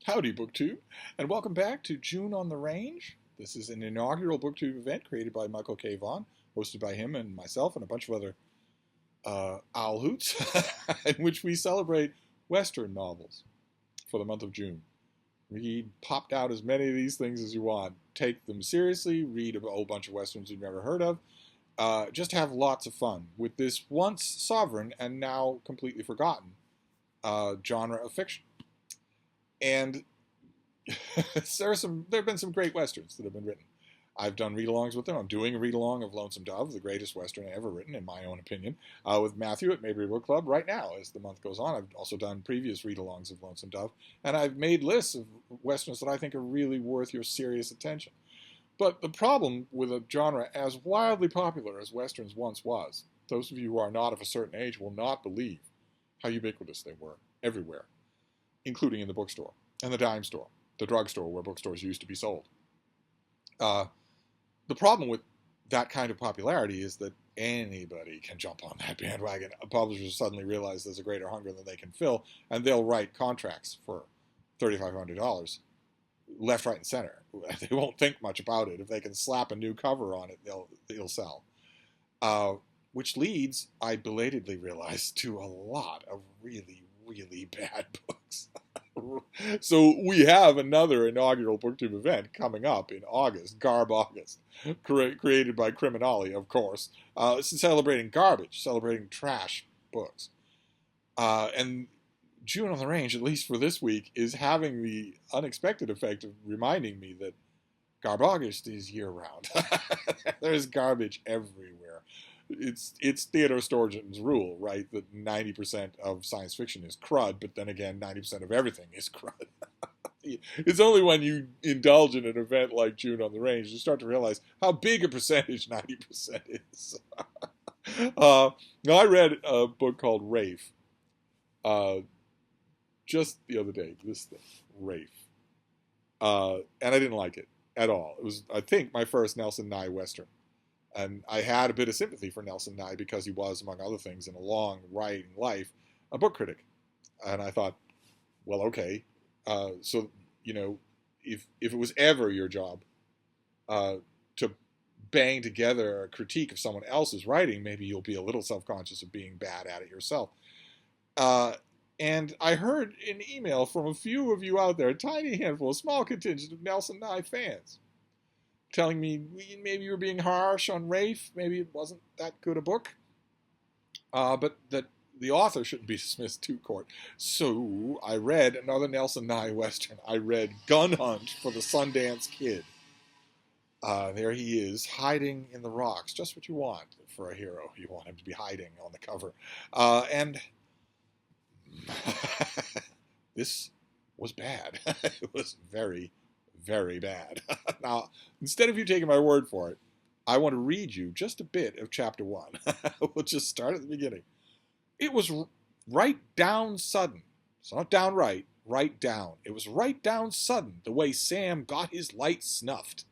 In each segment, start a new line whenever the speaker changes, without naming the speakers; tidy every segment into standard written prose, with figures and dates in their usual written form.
Howdy, BookTube, and welcome back to June on the Range. This is an inaugural BookTube event created by Michael K. Vaughan, hosted by him and myself and a bunch of other owl hoots, in which we celebrate Western novels for the month of June. Read popped out as many of these things as you want. Take them seriously, read a whole bunch of Westerns you've never heard of. Just have lots of fun with this once sovereign and now completely forgotten genre of fiction. And there have been some great Westerns that have been written. I've done read-alongs with them. I'm doing a read-along of Lonesome Dove, the greatest Western ever written, in my own opinion, with Matthew at Mayberry Book Club right now as the month goes on. I've also done previous read-alongs of Lonesome Dove, and I've made lists of Westerns that I think are really worth your serious attention. But the problem with a genre as wildly popular as Westerns once was, those of you who are not of a certain age will not believe how ubiquitous they were everywhere, including in the bookstore and the dime store, the drugstore where bookstores used to be sold. The problem with that kind of popularity is that anybody can jump on that bandwagon. Publishers suddenly realize there's a greater hunger than they can fill, and they'll write contracts for $3,500 left, right, and center. They won't think much about it. If they can slap a new cover on it, they'll sell. Which leads, I belatedly realized, to a lot of really, really bad books. So we have another inaugural BookTube event coming up in August, Garb August, created by Criminali, of course. Celebrating garbage, celebrating trash books. And June on the Range, at least for this week, is having the unexpected effect of reminding me that Garb August is year-round. There's garbage everywhere. It's Theodore Sturgeon's rule, right, that 90% of science fiction is crud, but then again, 90% of everything is crud. It's only when you indulge in an event like June on the Range you start to realize how big a percentage 90% is. Now, I read a book called Rafe just the other day, this thing, Rafe. And I didn't like it at all. It was, I think, my first Nelson Nye Western. And I had a bit of sympathy for Nelson Nye because he was, among other things, in a long writing life, a book critic. And I thought, well, okay. So, you know, if it was ever your job to bang together a critique of someone else's writing, maybe you'll be a little self-conscious of being bad at it yourself. And I heard an email from a few of you out there, a tiny handful, a small contingent of Nelson Nye fans, telling me maybe you were being harsh on Rafe, maybe it wasn't that good a book, but that the author shouldn't be dismissed to court. So I read another Nelson Nye Western. I read Gun Hunt for the Sundance Kid. There he is, hiding in the rocks, just what you want for a hero. You want him to be hiding on the cover. And this was bad. It was very, very bad. Now, instead of you taking my word for it, I want to read you just a bit of chapter 1. We'll just start at the beginning. It was right down sudden. It's not downright, right down. It was right down sudden the way Sam got his light snuffed.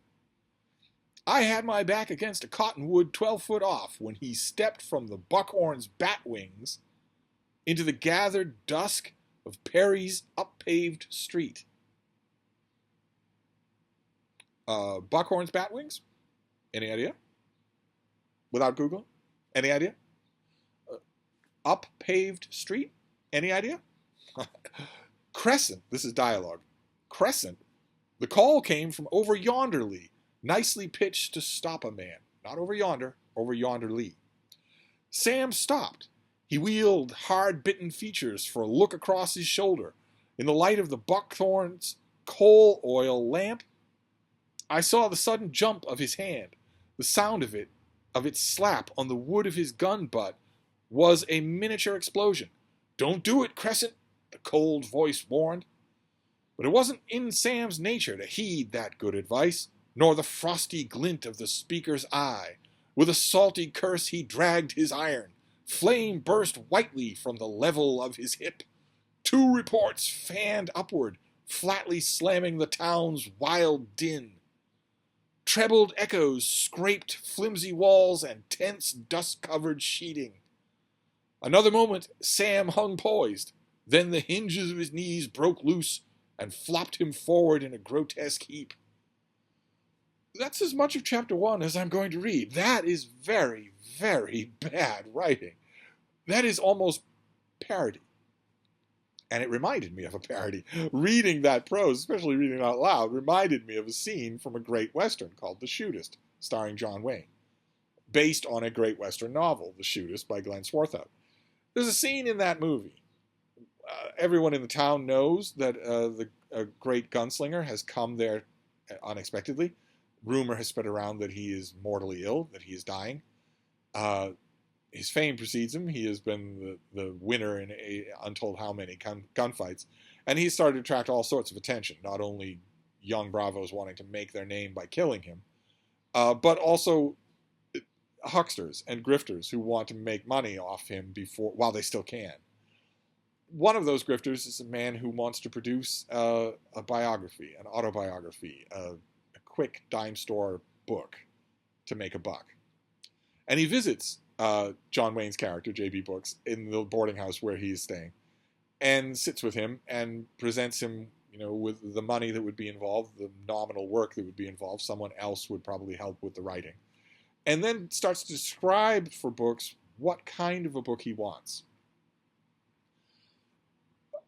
I had my back against a cottonwood 12 foot off when he stepped from the buckhorn's bat wings into the gathered dusk of Perry's up-paved street. Buckhorn's Batwings? Any idea? Without Googling? Any idea? Up-paved street? Any idea? Crescent, this is dialogue. Crescent, the call came from over yonderly, nicely pitched to stop a man. Not over yonder, over yonderly. Sam stopped. He wheeled hard-bitten features for a look across his shoulder. In the light of the buckthorn's coal oil lamp, I saw the sudden jump of his hand. The sound of its slap on the wood of his gun butt, was a miniature explosion. Don't do it, Crescent, the cold voice warned. But it wasn't in Sam's nature to heed that good advice, nor the frosty glint of the speaker's eye. With a salty curse he dragged his iron. Flame burst whitely from the level of his hip. 2 reports fanned upward, flatly slamming the town's wild din. Trebled echoes scraped flimsy walls and tense, dust-covered sheeting. Another moment, Sam hung poised. Then the hinges of his knees broke loose, and flopped him forward in a grotesque heap. That's as much of chapter 1 as I'm going to read. That is very, very bad writing. That is almost parody. And it reminded me of a parody. Reading that prose, especially reading it out loud, reminded me of a scene from a great Western called The Shootist, starring John Wayne, based on a great Western novel, The Shootist by Glenn Swarthout. There's a scene in that movie. Everyone in the town knows that a great gunslinger has come there unexpectedly. Rumor has spread around that he is mortally ill, that he is dying. His fame precedes him. He has been the winner in untold how many gunfights. And he's started to attract all sorts of attention, not only young bravos wanting to make their name by killing him, but also hucksters and grifters who want to make money off him while they still can. One of those grifters is a man who wants to produce a biography, an autobiography, a quick dime store book to make a buck. And he visits John Wayne's character, J.B. Brooks, in the boarding house where he's staying, and sits with him and presents him, with the money that would be involved, the nominal work that would be involved. Someone else would probably help with the writing. And then starts to describe for Brooks what kind of a book he wants.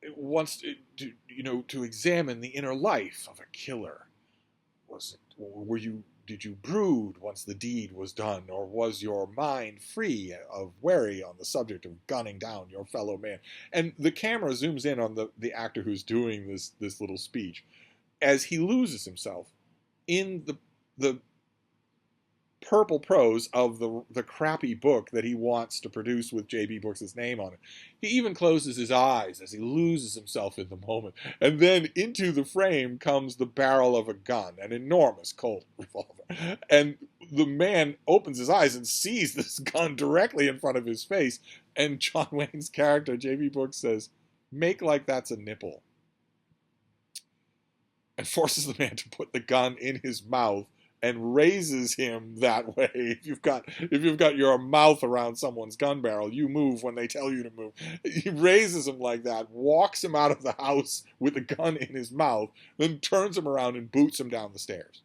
It wants to examine the inner life of a killer. Did you brood once the deed was done, or was your mind free of worry on the subject of gunning down your fellow man? And the camera zooms in on the actor who's doing this little speech as he loses himself in the purple prose of the crappy book that he wants to produce with J.B. Brooks' name on it. He even closes his eyes as he loses himself in the moment. And then into the frame comes the barrel of a gun, an enormous Colt revolver. And the man opens his eyes and sees this gun directly in front of his face. And John Wayne's character, J.B. Brooks, says, "Make like that's a nipple." And forces the man to put the gun in his mouth and raises him that way. If you've got your mouth around someone's gun barrel, you move when they tell you to move. He raises him like that, walks him out of the house with the gun in his mouth, then turns him around and boots him down the stairs.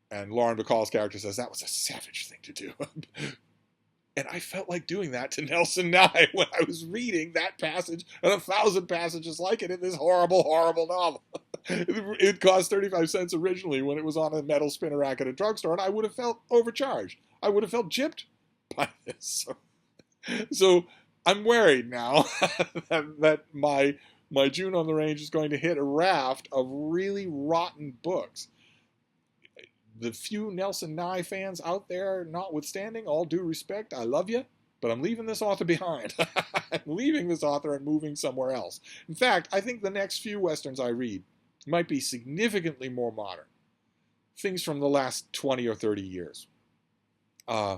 And Lauren Bacall's character says that was a savage thing to do. And I felt like doing that to Nelson Nye when I was reading that passage and 1,000 passages like it in this horrible, horrible novel. It cost 35 cents originally when it was on a metal spinner rack at a drugstore, and I would have felt overcharged. I would have felt gypped by this. So I'm worried now that my June on the Range is going to hit a raft of really rotten books. The few Nelson Nye fans out there notwithstanding, all due respect, I love you, but I'm leaving this author behind. I'm leaving this author and moving somewhere else. In fact, I think the next few Westerns I read might be significantly more modern. Things from the last 20 or 30 years. I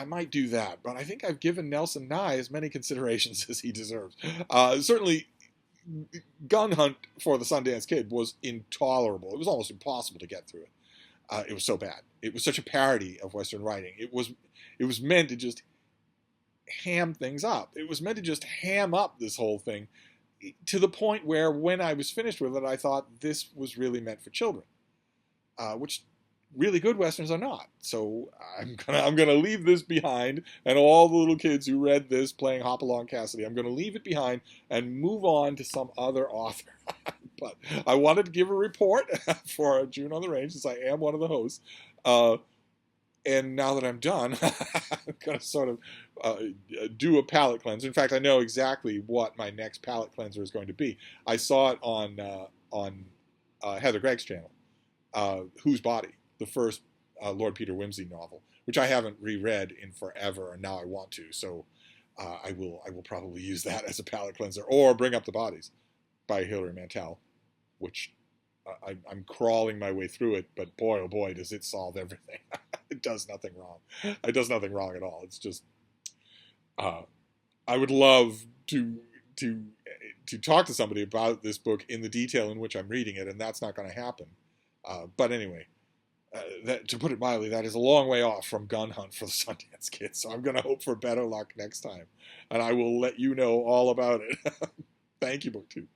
might do that, but I think I've given Nelson Nye as many considerations as he deserves. Certainly, Gun Hunt for the Sundance Kid was intolerable. It was almost impossible to get through it. It was so bad. It was such a parody of Western writing. It was meant to just ham things up. It was meant to just ham up this whole thing to the point where when I was finished with it, I thought this was really meant for children, which really good Westerns are not. So I'm gonna leave this behind, and all the little kids who read this playing Hopalong Cassidy, I'm gonna leave it behind and move on to some other author. But I wanted to give a report for June on the Range, since I am one of the hosts. And now that I'm done, I'm going to sort of do a palate cleanser. In fact, I know exactly what my next palate cleanser is going to be. I saw it on Heather Gregg's channel, Whose Body, the first Lord Peter Wimsey novel, which I haven't reread in forever, and now I want to. So I will probably use that as a palate cleanser, or Bring Up the Bodies by Hilary Mantel, which I'm crawling my way through it, but boy, oh boy, does it solve everything. It does nothing wrong. It does nothing wrong at all. It's just, I would love to talk to somebody about this book in the detail in which I'm reading it, and that's not going to happen. But anyway, to put it mildly, that is a long way off from Gun Hunt for the Sundance Kid, so I'm going to hope for better luck next time, and I will let you know all about it. Thank you, BookTube.